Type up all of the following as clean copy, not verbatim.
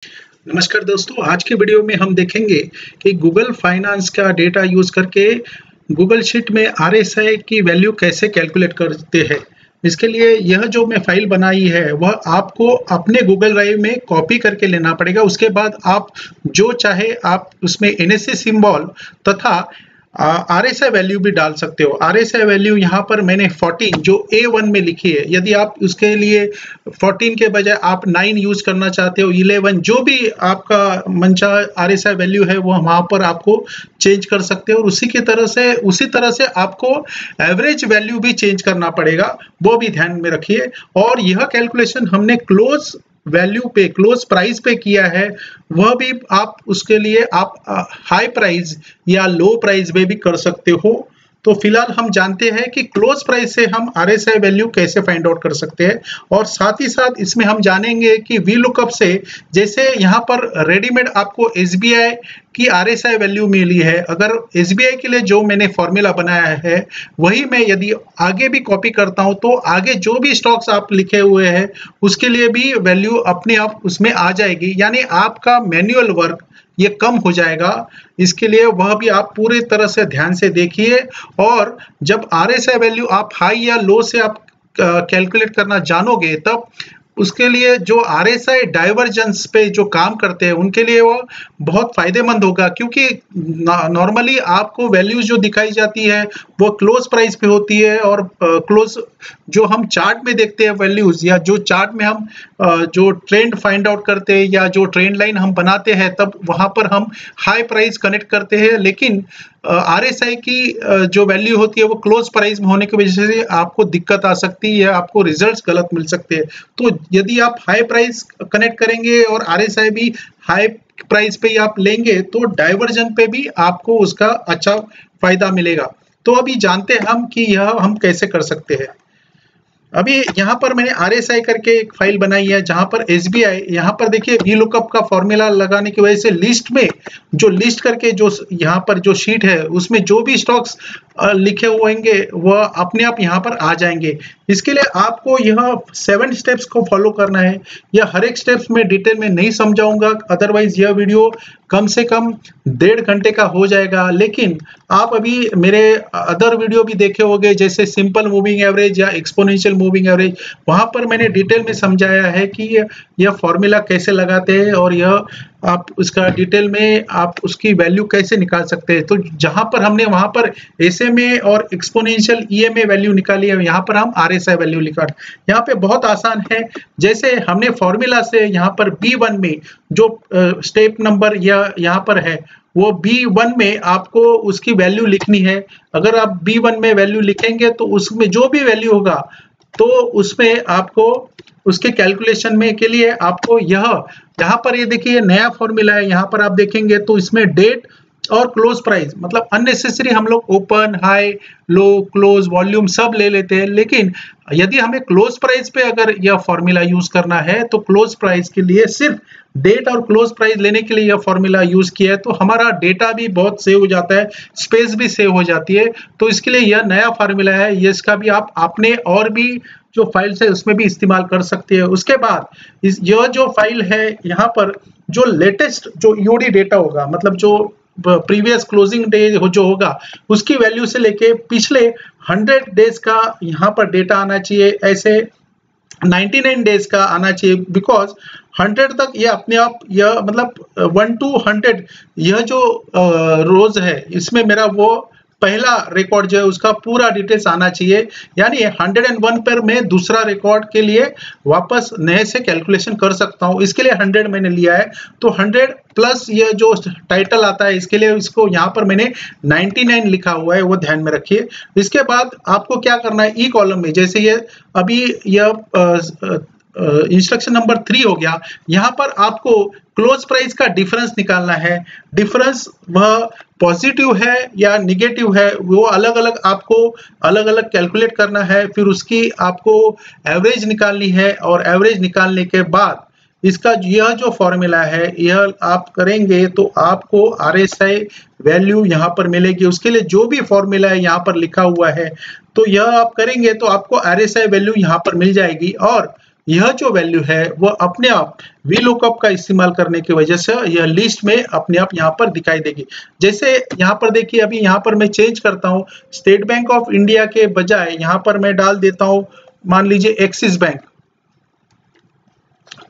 नमस्कार दोस्तों, आज के वीडियो में हम देखेंगे कि गूगल फाइनेंस का डेटा यूज़ करके गूगल शीट में आरएसआई की वैल्यू कैसे कैलकुलेट करते हैं। इसके लिए यह जो मैं फाइल बनाई है वह आपको अपने गूगल ड्राइव में कॉपी करके लेना पड़ेगा। उसके बाद आप जो चाहे आप उसमें एनएससी सिंबल तथा आरएसआई वैल्यू भी डाल सकते हो। आरएसआई वैल्यू यहाँ पर मैंने 14 जो A1 में लिखी है। यदि आप उसके लिए 14 के बजाय आप 9 यूज करना चाहते हो, 11 जो भी आपका मनचाहा आरएसआई वैल्यू है वो वहाँ पर आपको चेंज कर सकते हो। और उसी तरह से आपको एवरेज वैल्यू भी चेंज करना पड़ेगा, वो भी ध्यान में रखिए। और यह कैलकुलेशन हमने क्लोज वैल्यू पे, क्लोज प्राइस पे किया है। वह भी आप उसके लिए आप हाई प्राइस या लो प्राइस में भी कर सकते हो। तो फिलहाल हम जानते हैं कि क्लोज प्राइस से हम आरएसआई वैल्यू कैसे फाइंड आउट कर सकते हैं, और साथ ही साथ इसमें हम जानेंगे कि वी लुकअप से, जैसे यहाँ पर रेडीमेड आपको एसबीआई की आरएसआई वैल्यू मिली है, अगर एसबीआई के लिए जो मैंने फॉर्मूला बनाया है वही मैं यदि आगे भी कॉपी करता हूं तो आगे जो भी स्टॉक्स आप लिखे हुए हैं उसके लिए भी वैल्यू अपने आप उसमें आ जाएगी, यानी आपका मैन्युअल वर्क ये कम हो जाएगा। इसके लिए वह भी आप पूरी तरह से ध्यान से देखिए। और जब आरएसआई वैल्यू आप हाई या लो से आप कैलकुलेट करना जानोगे, तब उसके लिए जो आरएसआई डाइवर्जेंस पे जो काम करते हैं उनके लिए वो बहुत फायदेमंद होगा, क्योंकि नॉर्मली आपको वैल्यूज जो दिखाई जाती है वो क्लोज प्राइस पे होती है, और क्लोज जो हम चार्ट में देखते हैं वैल्यूज, या जो चार्ट में हम जो ट्रेंड फाइंड आउट करते हैं या जो ट्रेंड लाइन हम बनाते हैं, तब वहां पर हम हाई प्राइस कनेक्ट करते हैं। लेकिन आरएसआई की जो वैल्यू होती है वो क्लोज प्राइस में होने की वजह से आपको दिक्कत आ सकती है, आपको रिजल्ट्स गलत मिल सकते हैं। तो यदि आप हाई प्राइस कनेक्ट करेंगे और आरएसआई भी हाई प्राइस पे आप लेंगे तो डाइवर्जन पे भी आपको उसका अच्छा फायदा मिलेगा। तो अभी जानते हैं हम कि यह हम कैसे कर सकते हैं। अभी यहाँ पर मैंने आरएसआई करके एक फाइल बनाई है, जहां पर एसबीआई, यहाँ पर देखिए वी लुकअप का फॉर्मूला लगाने की वजह से लिस्ट में जो लिस्ट करके जो यहाँ पर जो शीट है उसमें जो भी स्टॉक्स लिखे हुए होंगे वह अपने आप यहाँ पर आ जाएंगे। इसके लिए आपको यह 7 स्टेप्स को फॉलो करना है। यह हर एक स्टेप्स में डिटेल में नहीं समझाऊंगा, अदरवाइज यह वीडियो कम से कम 1.5 घंटे का हो जाएगा। लेकिन आप अभी मेरे अदर वीडियो भी देखे होंगे, जैसे सिंपल मूविंग एवरेज या एक्सपोनेंशियल मूविंग एवरेज, वहां पर मैंने डिटेल में समझाया है कि यह फॉर्मूला कैसे लगाते हैं और यह आप उसका डिटेल में आप उसकी वैल्यू कैसे निकाल सकते हैं। तो जहां पर हमने वहां पर एसएमए और एक्सपोनेंशियल ईएमए वैल्यू निकाली है, यहाँ पर हम आरएसआई वैल्यू निकाल। यहाँ पे बहुत आसान है, जैसे हमने फॉर्मूला से यहाँ पर B1 में जो स्टेप नंबर यहाँ पर है वो B1 में आपको उसकी वैल्यू लिखनी है। अगर आप B1 में वैल्यू लिखेंगे तो उसमें जो भी वैल्यू होगा तो उसमें आपको उसके कैलकुलेशन में के लिए आपको यहाँ पर ये देखिए नया फॉर्मूला है। यहाँ पर आप देखेंगे तो इसमें डेट और क्लोज प्राइस, मतलब अननेसेसरी हम लोग ओपन, हाई, लो, क्लोज, वॉल्यूम सब ले लेते हैं। लेकिन यदि हमें क्लोज प्राइस पे अगर यह फॉर्मूला यूज करना है तो क्लोज प्राइस के लिए सिर्फ डेट और क्लोज प्राइस लेने के लिए यह फॉर्मूला यूज किया है, तो हमारा डेटा भी बहुत सेव हो जाता है, स्पेस भी सेव हो जाती है। तो इसके लिए यह नया फॉर्मूला है, ये इसका भी आप अपने और भी जो फाइल्स है उसमें भी इस्तेमाल कर सकते हैं। उसके बाद यह जो फाइल है यहाँ पर जो लेटेस्ट जो ईओडी डेटा होगा, मतलब जो प्रीवियस क्लोजिंग डे जो होगा उसकी वैल्यू से लेके पिछले 100 डेज का यहाँ पर डेटा आना चाहिए, ऐसे 99 डेज का आना चाहिए। बिकॉज 100 तक ये अपने आप यह मतलब 1 to 100 यह जो रोज है इसमें मेरा वो पहला रिकॉर्ड जो है उसका पूरा डिटेल्स आना चाहिए, यानी 101 पर मैं दूसरा रिकॉर्ड के लिए वापस नए से कैलकुलेशन कर सकता हूं। इसके लिए 100 मैंने लिया है, तो 100 प्लस ये जो टाइटल आता है इसके लिए इसको यहाँ पर मैंने 99 लिखा हुआ है, वो ध्यान में रखिए। इसके बाद आपको क्या करना है, ई कॉलम में जैसे ये अभी यह इंस्ट्रक्शन नंबर 3 हो गया, यहाँ पर आपको क्लोज प्राइस का डिफरेंस निकालना है। डिफरेंस वह पॉजिटिव है या निगेटिव है वो अलग अलग आपको अलग अलग कैलकुलेट करना है। फिर उसकी आपको एवरेज निकालनी है, और एवरेज निकालने के बाद इसका यह जो फॉर्मूला है यह आप करेंगे तो आपको आरएसआई वैल्यू यहाँ पर मिलेगी। उसके लिए जो भी फॉर्मूला है यहाँ पर लिखा हुआ है तो यह आप करेंगे तो आपको आरएसआई वैल्यू यहाँ पर मिल जाएगी। और यह जो वैल्यू है वह अपने आप VLOOKUP का इस्तेमाल करने की वजह से यह लिस्ट में अपने आप यहाँ पर दिखाई देगी। जैसे यहाँ पर देखिए, अभी यहाँ पर मैं चेंज करता हूँ, स्टेट बैंक ऑफ इंडिया के बजाय यहाँ पर मैं डाल देता हूँ मान लीजिए एक्सिस बैंक,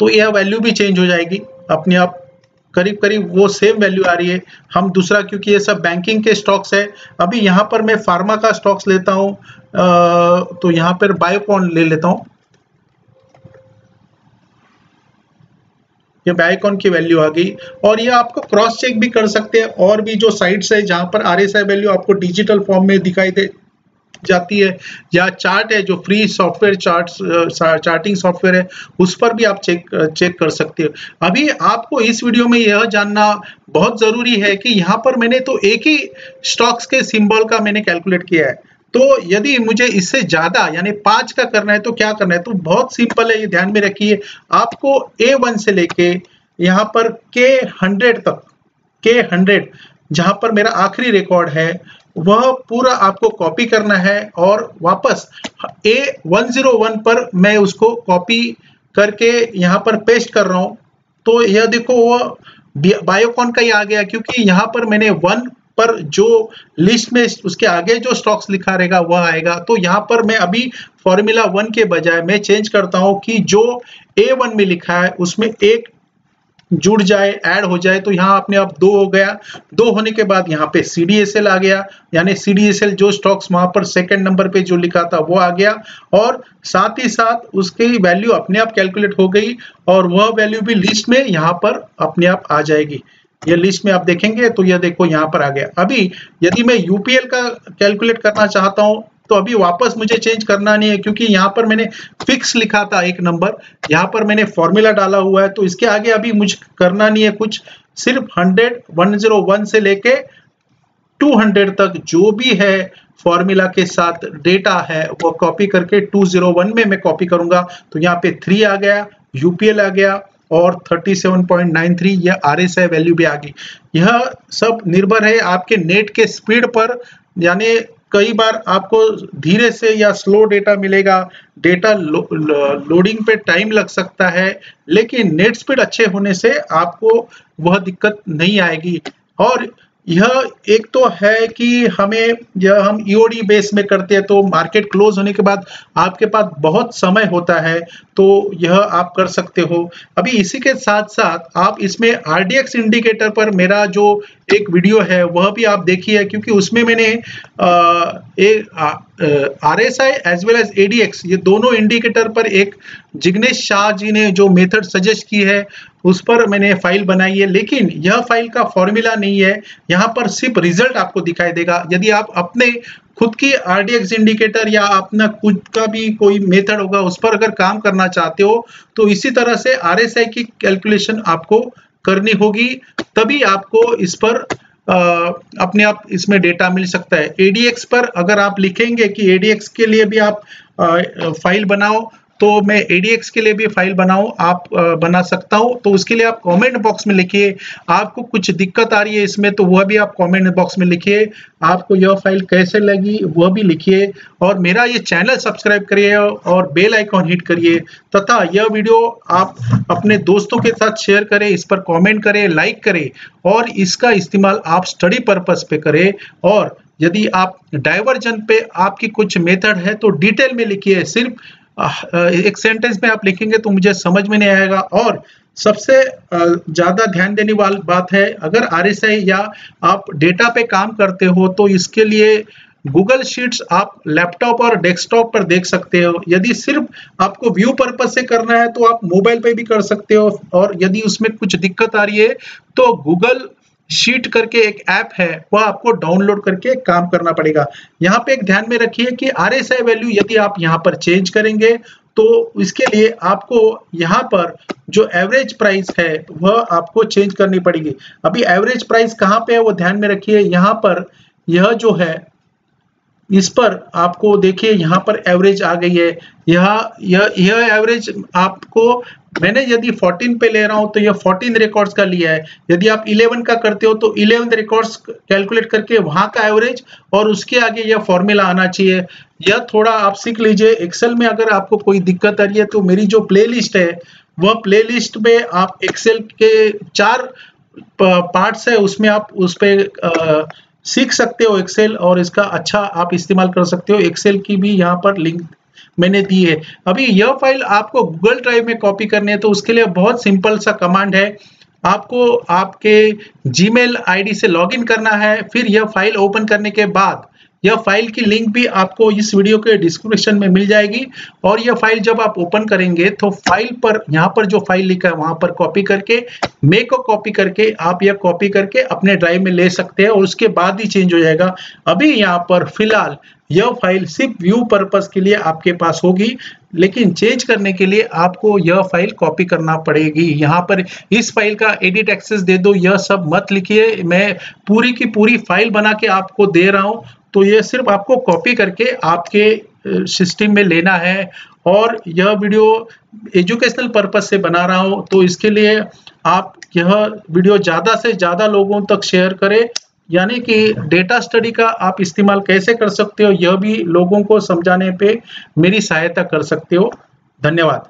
तो यह वैल्यू भी चेंज हो जाएगी अपने आप, करीब करीब वो सेम वैल्यू आ रही है। हम दूसरा, क्योंकि ये सब बैंकिंग के स्टॉक्स है, अभी यहाँ पर मैं फार्मा का स्टॉक्स लेता हूँ, तो यहाँ पर बायोकॉन ले लेता हूँ। ये बायोकॉन की वैल्यू आ गई, और ये आपको क्रॉस चेक भी कर सकते हैं। और भी जो साइट्स है जहां पर RSI वैल्यू आपको डिजिटल फॉर्म में दिखाई दे जाती है, या चार्ट है जो फ्री सॉफ्टवेयर चार्टिंग सॉफ्टवेयर है, उस पर भी आप चेक कर सकते हो। अभी आपको इस वीडियो में यह जानना बहुत जरूरी है कि यहाँ पर मैंने तो एक ही स्टॉक्स के सिंबल का मैंने कैलकुलेट किया है, तो यदि मुझे इससे ज्यादा यानी 5 का करना है तो क्या करना है, तो बहुत सिंपल है, ये ध्यान में रखिए। आपको A1 से लेके यहाँ पर K100 तक, K100 जहां पर मेरा आखिरी रिकॉर्ड है, वह पूरा आपको कॉपी करना है और वापस A101 पर मैं उसको कॉपी करके यहाँ पर पेस्ट कर रहा हूं। तो यह देखो वो बायोकॉन का ही आ गया, क्योंकि यहाँ पर मैंने 1 पर जो लिस्ट में उसके आगे जो स्टॉक्स लिखा रहेगा वह आएगा। तो यहाँ पर मैं अभी फॉर्मूला 1 के बजाय मैं चेंज करता हूँ कि जो A1 में लिखा है उसमें एक जुड़ जाए, ऐड हो जाए, तो यहाँ अपने आप 2 हो गया। 2 होने के बाद यहाँ पे CDSL आ गया, यानी CDSL जो स्टॉक्स वहां पर सेकंड नंबर पे जो लिखा था वो आ गया, और साथ ही साथ उसकी वैल्यू अपने आप कैलकुलेट हो गई, और वह वैल्यू भी लिस्ट में यहाँ पर अपने आप आ जाएगी। ये लिस्ट में आप देखेंगे तो यह देखो यहाँ पर आ गया। अभी यदि मैं UPL का कैलकुलेट करना चाहता हूँ तो अभी वापस मुझे चेंज करना नहीं है, क्योंकि यहाँ पर मैंने फिक्स लिखा था एक नंबर, यहाँ पर मैंने फॉर्मूला डाला हुआ है, तो इसके आगे अभी मुझे करना नहीं है कुछ। सिर्फ 101 से लेके 200 तक जो भी है फॉर्मूला के साथ डेटा है वो कॉपी करके 201 में मैं कॉपी करूंगा, तो यहाँ पे 3 आ गया, UPL आ गया, और 37.93 यह RSI वैल्यू भी आ गई। यह सब निर्भर है आपके नेट के स्पीड पर, यानी कई बार आपको धीरे से या स्लो डेटा मिलेगा, डेटा लोडिंग पे टाइम लग सकता है, लेकिन नेट स्पीड अच्छे होने से आपको वह दिक्कत नहीं आएगी। और यह एक तो है कि हमें, यह हम EOD बेस में करते हैं तो मार्केट क्लोज होने के बाद आपके पास बहुत समय होता है, तो यह आप कर सकते हो। अभी इसी के साथ साथ आप इसमें RDX इंडिकेटर पर मेरा जो एक वीडियो है वह भी आप देखिए, क्योंकि उसमें मैंने RSI as well as ADX ये दोनों इंडिकेटर पर एक जिग्नेश शाह जी ने जो मेथड सजेस्ट की है उस पर मैंने फाइल बनाई है, लेकिन यह फाइल का फॉर्मूला नहीं है, यहाँ पर सिर्फ रिजल्ट आपको दिखाई देगा। यदि आप अपने खुद की RDX इंडिकेटर या अपना खुद का भी कोई मेथड होगा उस पर अगर काम करना चाहते हो तो इसी तरह से RSI की कैलकुलेशन आपको करनी होगी, तभी आपको इस पर अपने आप इसमें डेटा मिल सकता है। ADX पर अगर आप लिखेंगे कि ADX के लिए भी आप फाइल बनाओ, तो मैं ADX के लिए भी फाइल बनाऊं, आप बना सकता हूं, तो उसके लिए आप कमेंट बॉक्स में लिखिए। आपको कुछ दिक्कत आ रही है इसमें तो वह भी आप कमेंट बॉक्स में लिखिए, आपको यह फाइल कैसे लगी वह भी लिखिए, और मेरा ये चैनल सब्सक्राइब करिए और बेल आइकॉन हिट करिए, तथा यह वीडियो आप अपने दोस्तों के साथ शेयर करें, इस पर कॉमेंट करें, लाइक करें, और इसका इस्तेमाल आप स्टडी पर्पस पे करें। और यदि आप डाइवर्जन पे आपकी कुछ मेथड है तो डिटेल में लिखिए, सिर्फ एक सेंटेंस में आप लिखेंगे तो मुझे समझ में नहीं आएगा। और सबसे ज्यादा ध्यान देने वाली बात है, अगर RSI या आप डेटा पे काम करते हो तो इसके लिए गूगल शीट्स आप लैपटॉप और डेस्कटॉप पर देख सकते हो। यदि सिर्फ आपको व्यू पर्पस से करना है तो आप मोबाइल पे भी कर सकते हो, और यदि उसमें कुछ दिक्कत आ रही है तो गूगल शीट करके एक ऐप है वह आपको डाउनलोड करके काम करना पड़ेगा। यहाँ पे एक ध्यान में रखिए कि RSI वैल्यू यदि आप यहाँ पर चेंज करेंगे तो इसके लिए आपको यहाँ पर जो एवरेज प्राइस है वह आपको चेंज करनी पड़ेगी। अभी एवरेज प्राइस कहाँ पे है वो ध्यान में रखिए, यहाँ पर यह जो है इस पर आपको देखिए यहाँ पर एवरेज आ गई है, यह एवरेज आपको, मैंने यदि 14 पे ले रहा हूं तो यह 14 रिकॉर्ड्स का लिया है। यदि आप 11 का करते हो तो 11 रिकॉर्ड्स कैलकुलेट करके वहां का एवरेज और उसके आगे यह फॉर्मूला आना चाहिए। यह थोड़ा आप सीख लीजिए। एक्सेल में अगर आपको कोई दिक्कत आ रही है तो मेरी जो प्लेलिस्ट है वह प्लेलिस्ट में आप एक्सेल के 4 पार्ट्स है, उसमें आप उस पे सीख सकते हो एक्सेल, और इसका अच्छा आप इस्तेमाल कर सकते हो। एक्सेल की भी यहाँ पर लिंक मैंने दी है। अभी यह फाइल आपको गूगल ड्राइव में कॉपी करनी है तो उसके लिए बहुत सिंपल सा कमांड है। आपको आपके जीमेल आईडी से लॉगिन करना है। फिर यह फाइल ओपन करने के बाद यह फाइल की लिंक भी आपको इस वीडियो के डिस्क्रिप्शन में मिल जाएगी। और यह फाइल जब आप ओपन करेंगे तो फाइल पर, यहाँ पर जो फाइल लिखा है वहां पर कॉपी करके, मे को कॉपी करके आप यह कॉपी करके अपने ड्राइव में ले सकते हैं और उसके बाद ही चेंज हो जाएगा। अभी यहाँ पर फिलहाल यह फाइल सिर्फ व्यू पर्पस के लिए आपके पास होगी, लेकिन चेंज करने के लिए आपको यह फाइल कॉपी करना पड़ेगी। यहाँ पर इस फाइल का एडिट एक्सेस दे दो, यह सब मत लिखिए। मैं पूरी की पूरी फाइल बना के आपको दे रहा हूँ, तो यह सिर्फ आपको कॉपी करके आपके सिस्टम में लेना है। और यह वीडियो एजुकेशनल पर्पस से बना रहा हूँ, तो इसके लिए आप यह वीडियो ज़्यादा से ज़्यादा लोगों तक शेयर करें, यानी कि डेटा स्टडी का आप इस्तेमाल कैसे कर सकते हो यह भी लोगों को समझाने पे मेरी सहायता कर सकते हो। धन्यवाद।